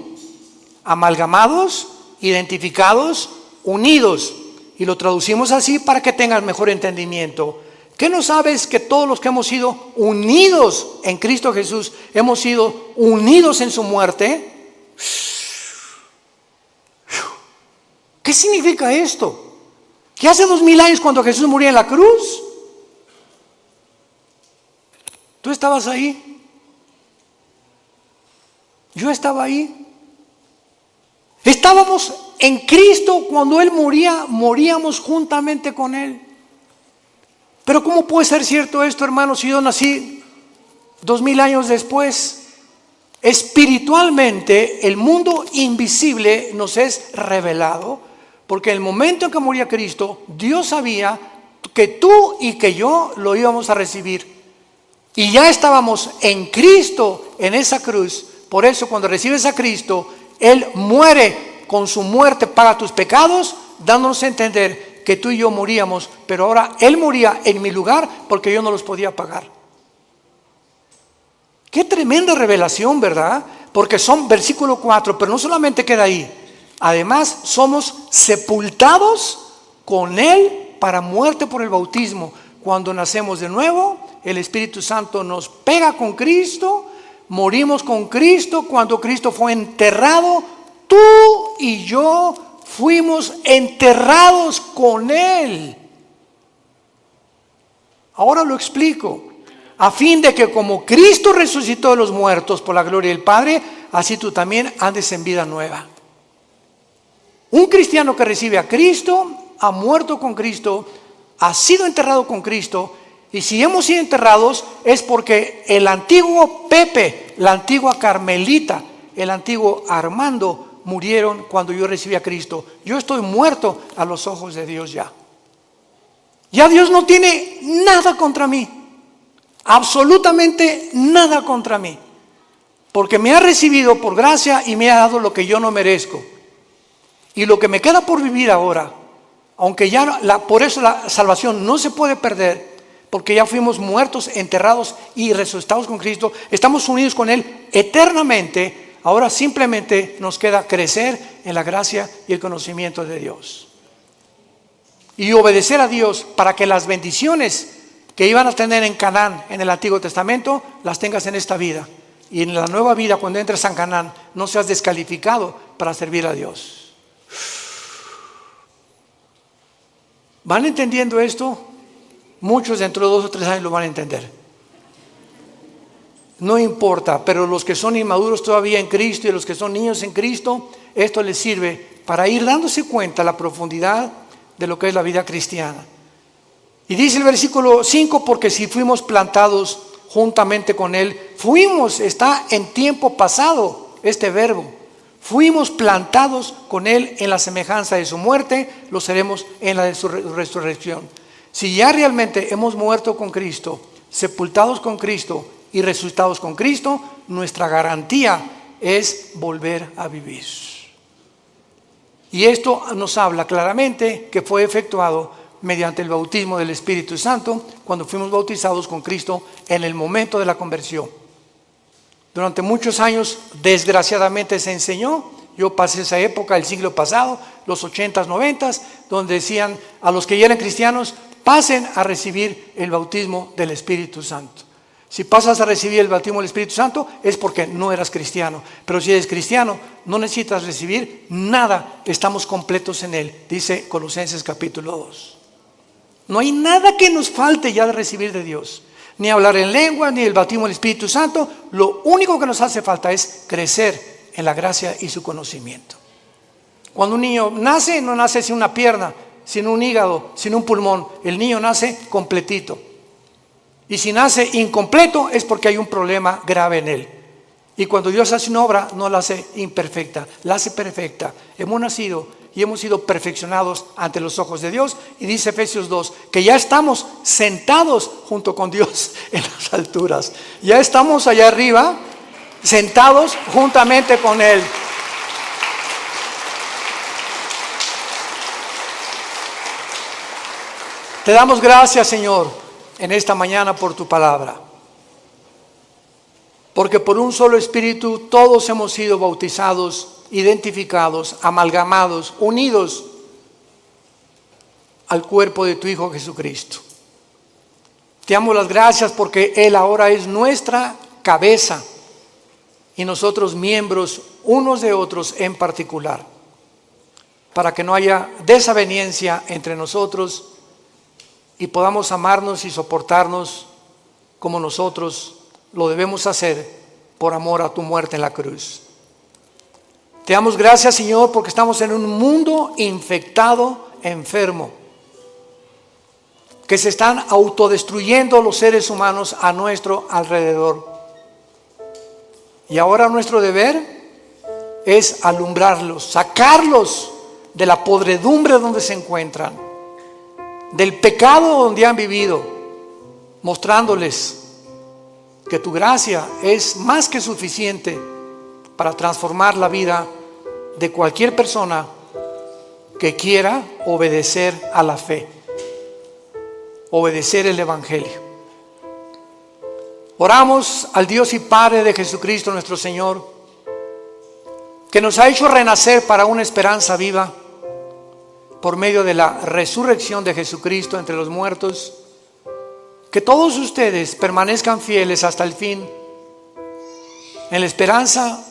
Amalgamados, identificados, unidos. Y lo traducimos así para que tengan mejor entendimiento. ¿Qué no sabes? Que todos los que hemos sido unidos en Cristo Jesús, hemos sido unidos en su muerte. ¿Qué significa esto? Que hace 2000 años, cuando Jesús murió en la cruz, tú estabas ahí. Yo estaba ahí. estábamos en Cristo cuando Él moría, moríamos juntamente con Él. Pero ¿cómo puede ser cierto esto, hermanos, si yo nací 2000 años después? Espiritualmente, el mundo invisible nos es revelado, porque en el momento en que moría Cristo, Dios sabía que tú y que yo lo íbamos a recibir. Y ya estábamos en Cristo, en esa cruz. Por eso cuando recibes a Cristo, Él muere, con su muerte paga tus pecados, dándonos a entender que tú y yo moríamos, pero ahora Él moría en mi lugar porque yo no los podía pagar. Qué tremenda revelación, ¿verdad? Porque son versículo 4, pero no solamente queda ahí. Además, somos sepultados con Él para muerte por el bautismo. Cuando nacemos de nuevo, el Espíritu Santo nos pega con Cristo, morimos con Cristo. Cuando Cristo fue enterrado, tú y yo fuimos enterrados con Él. Ahora lo explico. A fin de que como Cristo resucitó de los muertos por la gloria del Padre, así tú también andes en vida nueva. Un cristiano que recibe a Cristo, ha muerto con Cristo, ha sido enterrado con Cristo, y si hemos sido enterrados es porque el antiguo Pepe, la antigua Carmelita, el antiguo Armando murieron cuando yo recibí a Cristo. Yo estoy muerto a los ojos de Dios ya. Ya Dios no tiene nada contra mí. Absolutamente nada contra mí, porque me ha recibido por gracia y me ha dado lo que yo no merezco. Y lo que me queda por vivir ahora, aunque ya por eso la salvación no se puede perder, porque ya fuimos muertos, enterrados y resucitados con Cristo, estamos unidos con Él eternamente. Ahora simplemente nos queda crecer en la gracia y el conocimiento de Dios y obedecer a Dios para que las bendiciones que iban a tener en Canaán en el Antiguo Testamento, las tengas en esta vida. Y en la nueva vida, cuando entres a Canaán, no seas descalificado para servir a Dios. ¿Van entendiendo esto? Muchos dentro de 2 o 3 años lo van a entender. No importa, pero los que son inmaduros todavía en Cristo y los que son niños en Cristo, esto les sirve para ir dándose cuenta la profundidad de lo que es la vida cristiana. Y dice el versículo 5, porque si fuimos plantados juntamente con Él, está en tiempo pasado este verbo, fuimos plantados con Él en la semejanza de su muerte, lo seremos en la de su resurrección. Si ya realmente hemos muerto con Cristo, sepultados con Cristo y resucitados con Cristo, nuestra garantía es volver a vivir. Y esto nos habla claramente que fue efectuado mediante el bautismo del Espíritu Santo, cuando fuimos bautizados con Cristo en el momento de la conversión. Durante muchos años, desgraciadamente, se enseñó, yo pasé esa época, el siglo pasado, los 80s, 90s, donde decían a los que ya eran cristianos, pasen a recibir el bautismo del Espíritu Santo. Si pasas a recibir el bautismo del Espíritu Santo es porque no eras cristiano. Pero si eres cristiano, no necesitas recibir nada, estamos completos en Él, dice Colosenses capítulo 2. No hay nada que nos falte ya de recibir de Dios, ni hablar en lengua, ni el bautismo del Espíritu Santo. Lo único que nos hace falta es crecer en la gracia y su conocimiento. Cuando un niño nace, no nace sin una pierna, sin un hígado, sin un pulmón. El niño nace completito. Y si nace incompleto es porque hay un problema grave en él. Y cuando Dios hace una obra, no la hace imperfecta, la hace perfecta. Hemos nacido y hemos sido perfeccionados ante los ojos de Dios. Y dice Efesios 2, que ya estamos sentados junto con Dios en las alturas. Ya estamos allá arriba, sentados juntamente con Él. Te damos gracias, Señor, en esta mañana por tu palabra. Porque por un solo Espíritu todos hemos sido bautizados, identificados, amalgamados, unidos al cuerpo de tu Hijo Jesucristo. Te damos las gracias porque Él ahora es nuestra cabeza y nosotros miembros unos de otros en particular, para que no haya desaveniencia entre nosotros y podamos amarnos y soportarnos como nosotros lo debemos hacer por amor a tu muerte en la cruz. Te damos gracias, Señor, porque estamos en un mundo infectado, enfermo, que se están autodestruyendo los seres humanos a nuestro alrededor. Y ahora nuestro deber es alumbrarlos, sacarlos de la podredumbre donde se encuentran, del pecado donde han vivido, mostrándoles que tu gracia es más que suficiente para transformar la vida de cualquier persona que quiera obedecer a la fe, obedecer el Evangelio. Oramos al Dios y Padre de Jesucristo nuestro Señor, que nos ha hecho renacer para una esperanza viva por medio de la resurrección de Jesucristo entre los muertos. Que todos ustedes permanezcan fieles hasta el fin, en la esperanza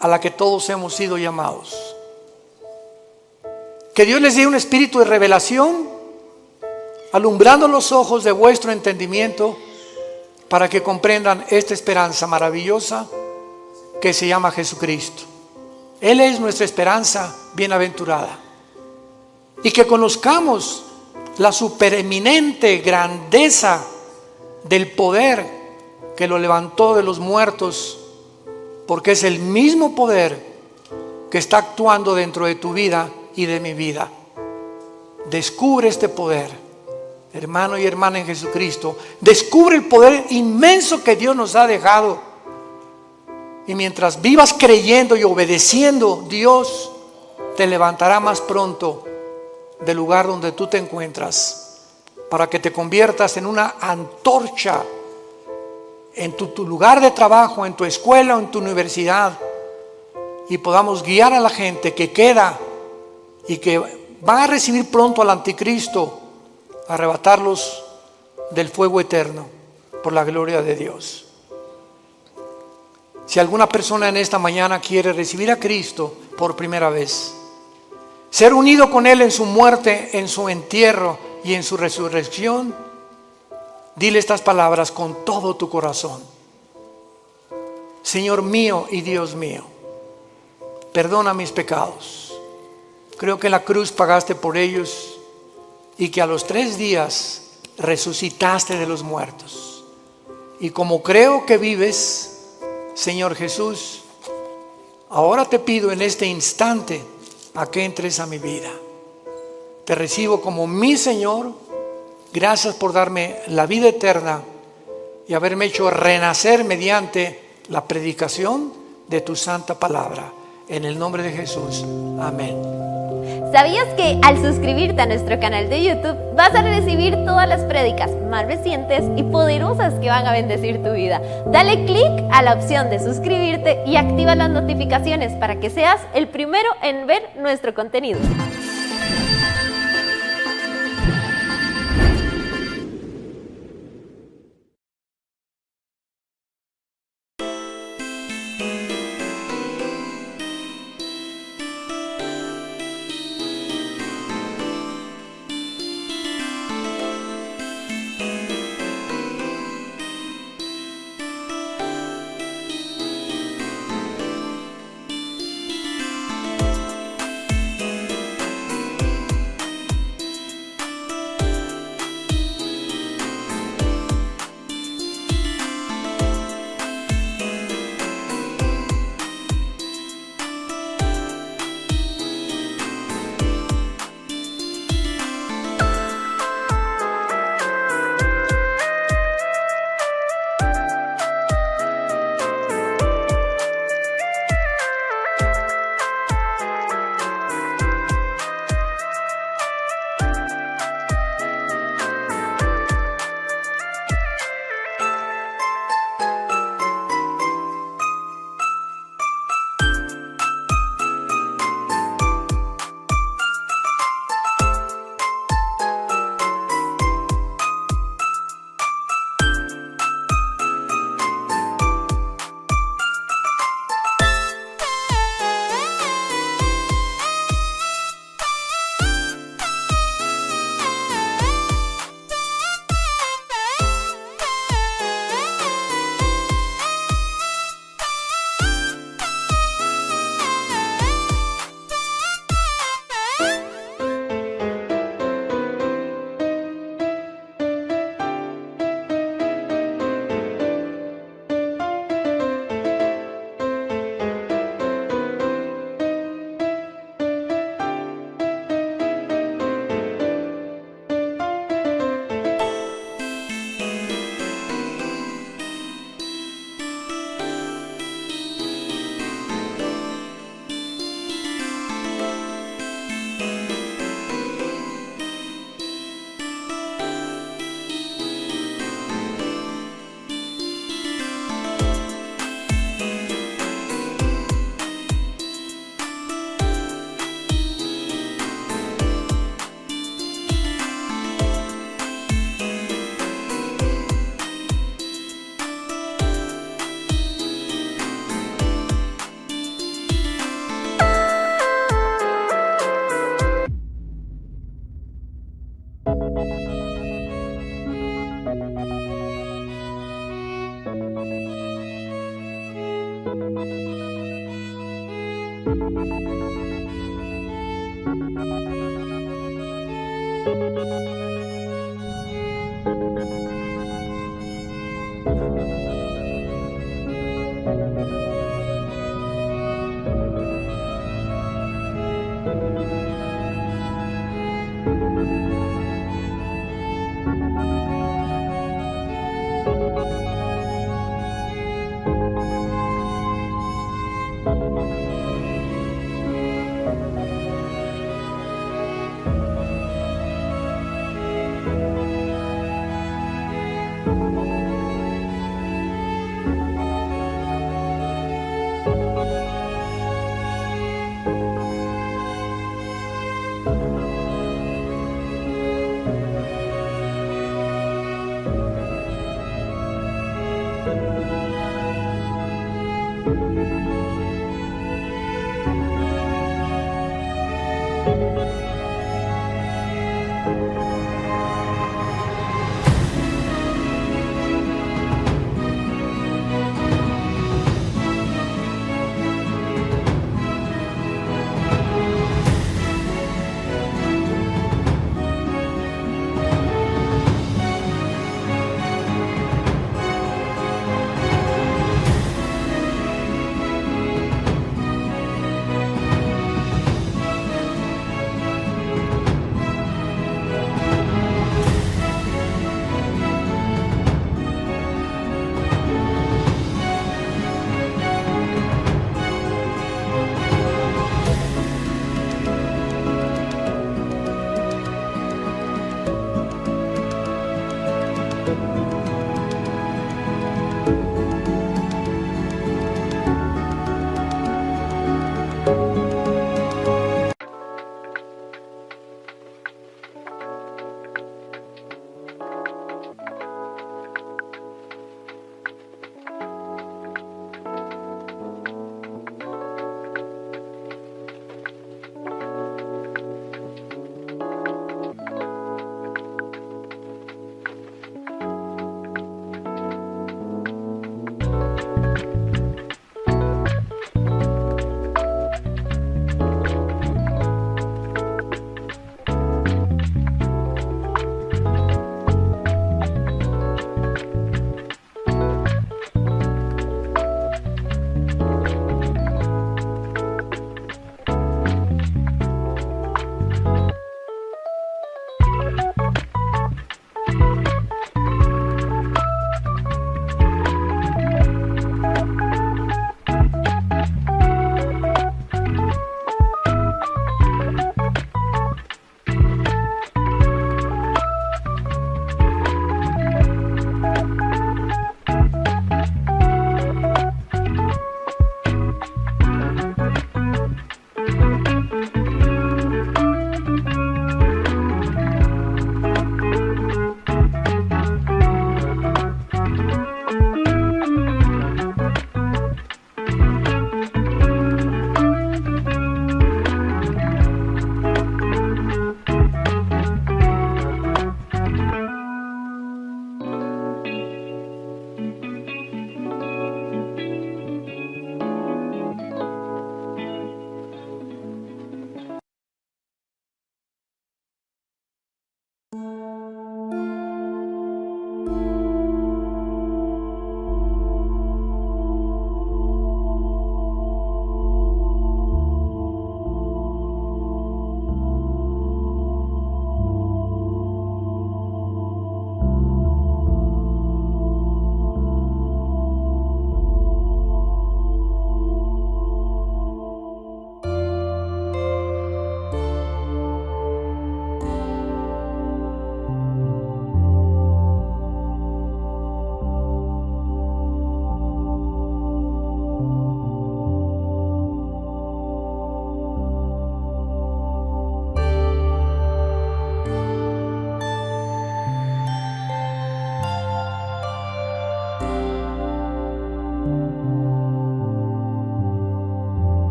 a la que todos hemos sido llamados. Que Dios les dé un espíritu de revelación, alumbrando los ojos de vuestro entendimiento, para que comprendan esta esperanza maravillosa que se llama Jesucristo. Él es nuestra esperanza bienaventurada. Y que conozcamos la supereminente grandeza del poder que lo levantó de los muertos, porque es el mismo poder que está actuando dentro de tu vida y de mi vida. Descubre este poder, hermano y hermana en Jesucristo. Descubre el poder inmenso que Dios nos ha dejado. Y mientras vivas creyendo y obedeciendo, Dios te levantará más pronto del lugar donde tú te encuentras, para que te conviertas en una antorcha en tu lugar de trabajo, en tu escuela o en tu universidad, y podamos guiar a la gente que queda y que va a recibir pronto al anticristo, arrebatarlos del fuego eterno por la gloria de Dios. Si alguna persona en esta mañana quiere recibir a Cristo por primera vez, ser unido con Él en su muerte, en su entierro y en su resurrección, dile estas palabras con todo tu corazón. Señor mío y Dios mío, perdona mis pecados. Creo que en la cruz pagaste por ellos y que a los 3 días resucitaste de los muertos. Y como creo que vives, Señor Jesús, ahora te pido en este instante a que entres a mi vida. Te recibo como mi Señor. Gracias por darme la vida eterna y haberme hecho renacer mediante la predicación de tu santa palabra. En el nombre de Jesús. Amén. ¿Sabías que al suscribirte a nuestro canal de YouTube vas a recibir todas las prédicas más recientes y poderosas que van a bendecir tu vida? Dale clic a la opción de suscribirte y activa las notificaciones para que seas el primero en ver nuestro contenido.